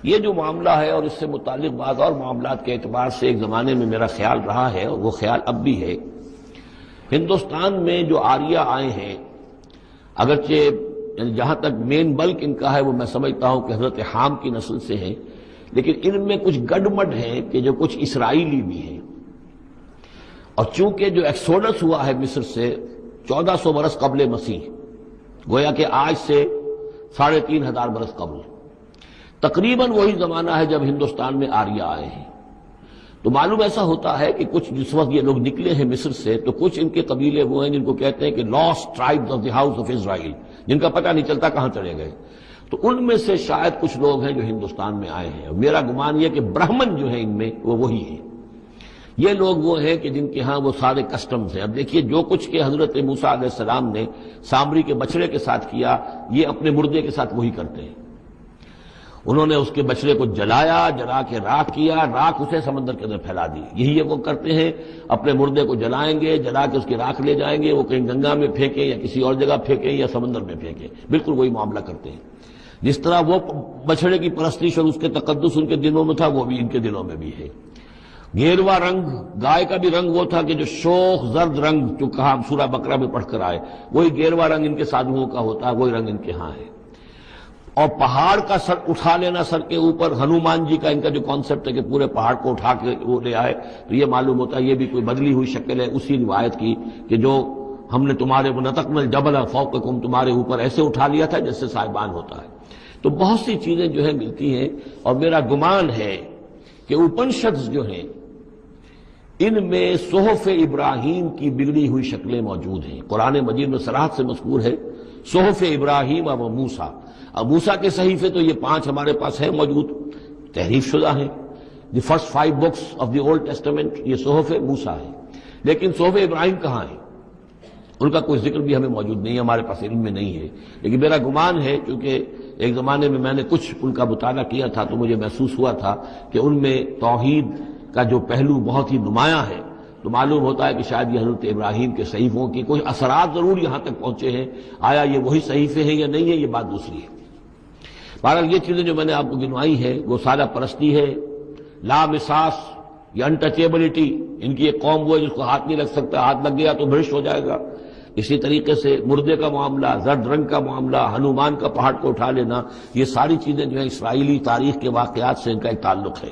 یہ جو معاملہ ہے اور اس سے متعلق بعض اور معاملات کے اعتبار سے ایک زمانے میں میرا خیال رہا ہے اور وہ خیال اب بھی ہے، ہندوستان میں جو آریہ آئے ہیں، اگرچہ جہاں تک مین بلک ان کا ہے وہ میں سمجھتا ہوں کہ حضرت حام کی نسل سے ہیں، لیکن ان میں کچھ گڈمڈ ہیں کہ جو کچھ اسرائیلی بھی ہیں، اور چونکہ جو ایکسوڈس ہوا ہے مصر سے 1400 برس قبل مسیح، گویا کہ آج سے 3500 برس قبل، تقریباً وہی زمانہ ہے جب ہندوستان میں آریہ آئے ہیں۔ تو معلوم ایسا ہوتا ہے کہ کچھ جس وقت یہ لوگ نکلے ہیں مصر سے تو کچھ ان کے قبیلے وہ ہیں جن کو کہتے ہیں کہ last tribes of the house of Israel, جن کا پتہ نہیں چلتا کہاں چلے گئے، تو ان میں سے شاید کچھ لوگ ہیں جو ہندوستان میں آئے ہیں، اور میرا گمان یہ کہ برہمن جو ہیں ان میں وہ وہی ہیں۔ یہ لوگ وہ ہیں کہ جن کے ہاں وہ سارے کسٹمز ہیں۔ اب دیکھیے جو کچھ کہ حضرت موسیٰ علیہ السلام نے سامری کے بچڑے کے ساتھ کیا، یہ اپنے مردے کے ساتھ وہی کرتے ہیں۔ انہوں نے اس کے بچڑے کو جلایا، جلا کے راکھ کیا، راکھ اسے سمندر کے اندر پھیلا دی۔ یہی وہ کرتے ہیں، اپنے مردے کو جلائیں گے، جلا کے اس کی راکھ لے جائیں گے، وہ کہیں گنگا میں پھینکیں یا کسی اور جگہ پھینکیں یا سمندر میں پھینکیں، بالکل وہی معاملہ کرتے ہیں۔ جس طرح وہ بچڑے کی پرستش اور اس کے تقدس ان کے دلوں میں تھا، وہ بھی ان کے دلوں میں بھی ہے۔ گیروا رنگ، گائے کا بھی رنگ وہ تھا کہ جو شوخ زرد رنگ جو کہا ہم سورہ بقرہ میں پڑھ کر آئے، وہی گیروا رنگ ان کے سادھوؤں کا ہوتا ہے، وہی رنگ ان کے ہاں ہے۔ اور پہاڑ کا سر اٹھا لینا سر کے اوپر، ہنومان جی کا ان کا جو کانسیپٹ ہے کہ پورے پہاڑ کو اٹھا کے وہ لے آئے، تو یہ معلوم ہوتا ہے یہ بھی کوئی بدلی ہوئی شکل ہے اسی روایت کی کہ جو ہم نے تمہارے نطقنا الجبل فوقکم، تمہارے اوپر ایسے اٹھا لیا تھا جیسے صاحبان ہوتا ہے۔ تو بہت سی چیزیں جو ہیں ملتی ہیں، اور میرا گمان ہے کہ اپنشدز جو ہیں ان میں صحف ابراہیم کی بگڑی ہوئی شکلیں موجود ہیں۔ قرآن مجید میں صراحت سے مذکور ہے صحف ابراہیم و موسیٰ۔ اب موسیٰ کے صحیفے تو یہ 5 ہمارے پاس ہیں موجود، تحریف شدہ ہیں، the first 5 books of the old testament, یہ صحف موسیٰ ہے، لیکن صحف ابراہیم کہاں ہے؟ ان کا کوئی ذکر بھی ہمیں موجود نہیں ہے، ہمارے پاس علم میں نہیں ہے۔ لیکن میرا گمان ہے، کیونکہ ایک زمانے میں نے کچھ ان کا مطالعہ کیا تھا تو مجھے محسوس ہوا تھا کہ ان میں توحید کا جو پہلو بہت ہی نمایاں ہے، تو معلوم ہوتا ہے کہ شاید یہ حضرت ابراہیم کے صحیفوں کی کوئی اثرات ضرور یہاں تک پہنچے ہیں۔ آیا یہ وہی صحیفے ہیں یا نہیں ہے، یہ بات دوسری ہے۔ بہرحال یہ چیزیں جو میں نے آپ کو گنوائی ہے وہ سارا پرستی ہے، لامساس یا انٹچیبلٹی، ان کی ایک قوم وہ ہے جس کو ہاتھ نہیں لگ سکتا، ہاتھ لگ گیا تو بھرش ہو جائے گا۔ اسی طریقے سے مردے کا معاملہ، زرد رنگ کا معاملہ، ہنومان کا پہاڑ کو اٹھا لینا، یہ ساری چیزیں جو ہیں اسرائیلی تاریخ کے واقعات سے ان کا ایک تعلق ہے۔